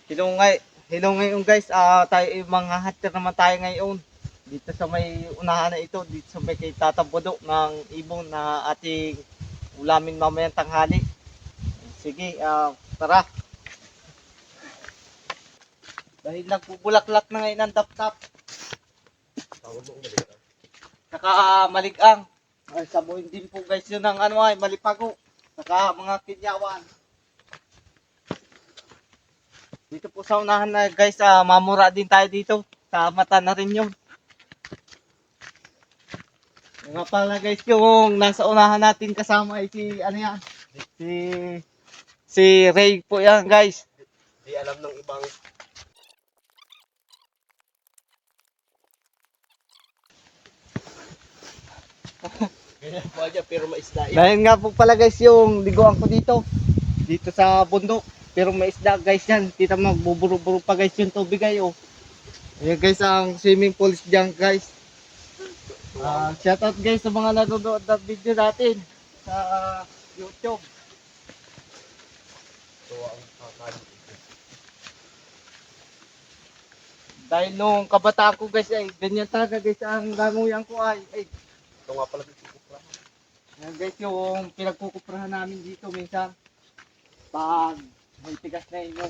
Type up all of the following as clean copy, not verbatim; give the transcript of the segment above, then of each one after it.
Hello ngayon guys, tayo mga hunter naman tayo ngayon. Dito sa may unahan na ito, dito sa may kay Tata Bodo ng ibon na ating ulamin mamayang tanghali. Sige, tara. Dahil nagbubulaklak na ngayon ang daptap. Saka maligang. Ay, sabuhin din po guys yun ng ano ay malipago. Saka mga kinyawan. Dito po sa unahan na guys, mamura din tayo dito. Sa mata na rin yun. Nga pala guys, yung nasa unahan natin kasama ay si, ano yan? Si, si Ray po yan guys. Di alam ng ibang ganyan po aja pero maisda yan. Dahil nga po pala guys yung liguan ko dito. Dito sa bundok. Pero may isda guys yan. Kita mo, buburo-buro pa guys yung tubig ayo. Ayan guys ang swimming pool dyan guys. Shoutout guys sa mga nanonood ng video natin sa YouTube. So ang kakali. Dahil nung kabataan ko guys ay ganyan talaga guys ang languyan ko ay. Ito nga pala dito kupra. Yan guys yung pinagkukuprahan namin dito minsan. Pag may tigas na inyo.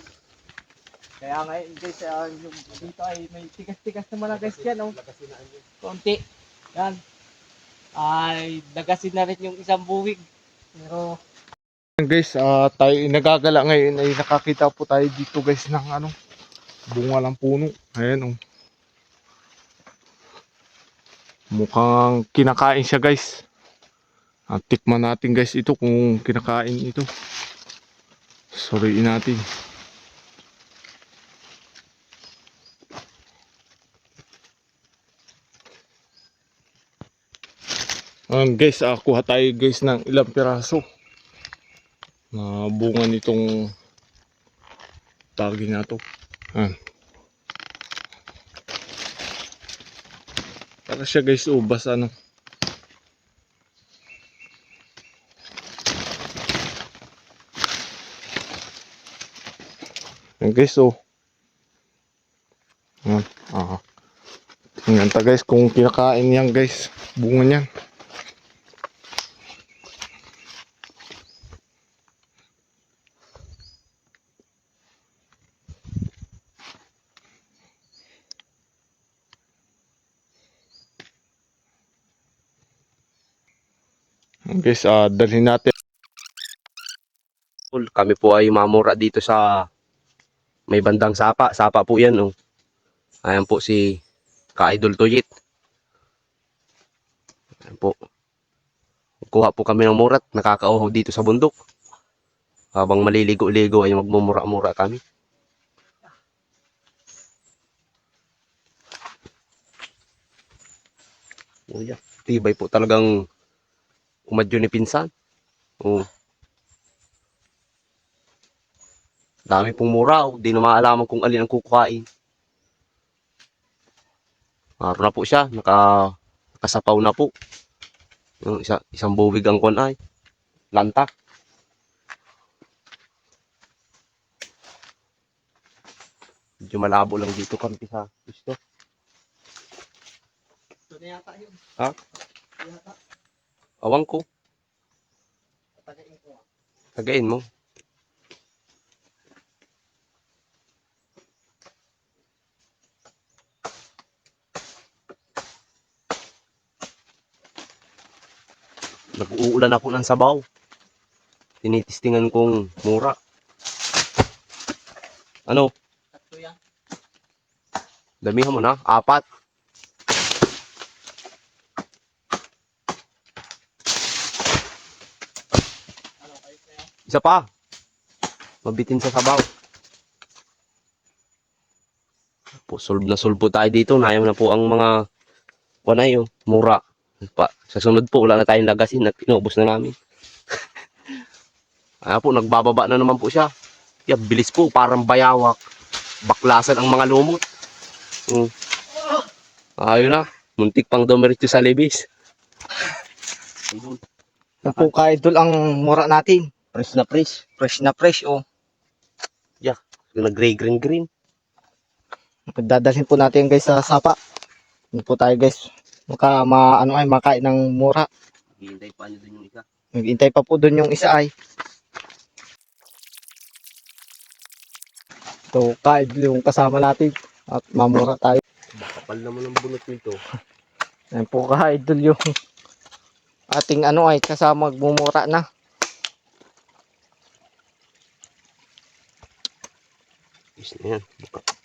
Kaya ngayon guys yung dito ay may tigas-tigas naman na guys yan oh. Lagasinaan yun. Konti. Yan. Ay dagasin na rin yung isang buwig. Pero guys, tayo nagagala ngayon ay nakakita po tayo dito guys ng ano, bunga ng puno. Ayan oh. Mukhang kinakain siya guys. Tikman natin guys ito kung kinakain ito. Suriin natin. Guys, kuha tayo guys ng ilang piraso na bunga nitong tagi na to. Para siya guys ubas ano. Yan guys tingnan ta guys kung kinakain yan guys bunga niyan. Guys, dalhin natin. Kami po ay mamura dito sa may bandang sapa. Sapa po yan oh. Ayan po si Ka-Idol Tuyit. Ayan po. Kuha po kami ng murat. Nakakauhaw dito sa bundok. Habang maliligo-ligo ay magmumura-mura kami. Oh, yeah. Tibay po talagang umadyo ni pinsan. Oh. Dami pong mura. Di na maalaman kung alin ang kukuhain. Maro na po siya. Nakasapaw na po. Yung isang buwig ang kwan ay. Lanta. Medyo malabo lang dito kami sa gusto. Ito na yata yun. Ha? Yata. Awang ko. Tagain ko. Tagain mo. Nag-uulan ako ng sabaw. Tinitistingan kong mura. Ano? Tatlo yan. Damihan mo na. 4. Ano kayo na yan? Isa pa. Mabitin sa sabaw. Po, solve na solve po tayo dito. Nayam na po ang mga wanay oh, mura. Pa, sa sunod po, wala na tayong lagasin at inubos na namin. Ayan po, nagbababa na naman po siya. Yeah, bilis po, parang bayawak. Baklasan ang mga lumot. Ayun na, muntik pang dumiretso sa libis. Yan po Ka-Idol ang mura natin. Fresh na fresh. Fresh na fresh oh. Yeah, nag-gray green. Dadalhin po natin guys sa sapa. Hindi po tayo guys makain ng mura. Hihintay pa nyo dun yung isa. Naghintay pa po doon yung isa ay. So, kaid yung kasama natin at mamura tayo. Kapal naman ang bunot nito. Ayan po ka-idol yung ating ay kasama magmumura na. Is na yan.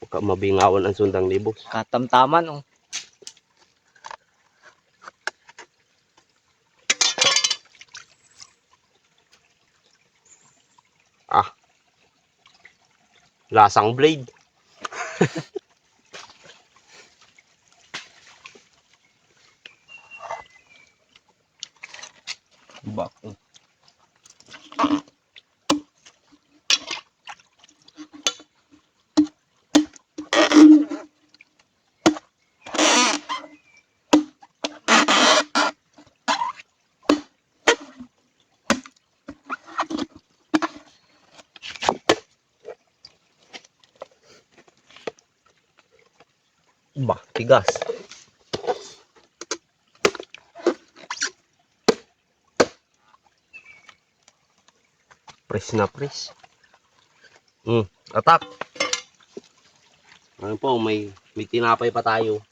Baka mabingawan ang sundang libos. Katamtaman oh. Lasang blade. Bako. Tigas. Press na press. Atak. Ano po, may tinapay pa tayo.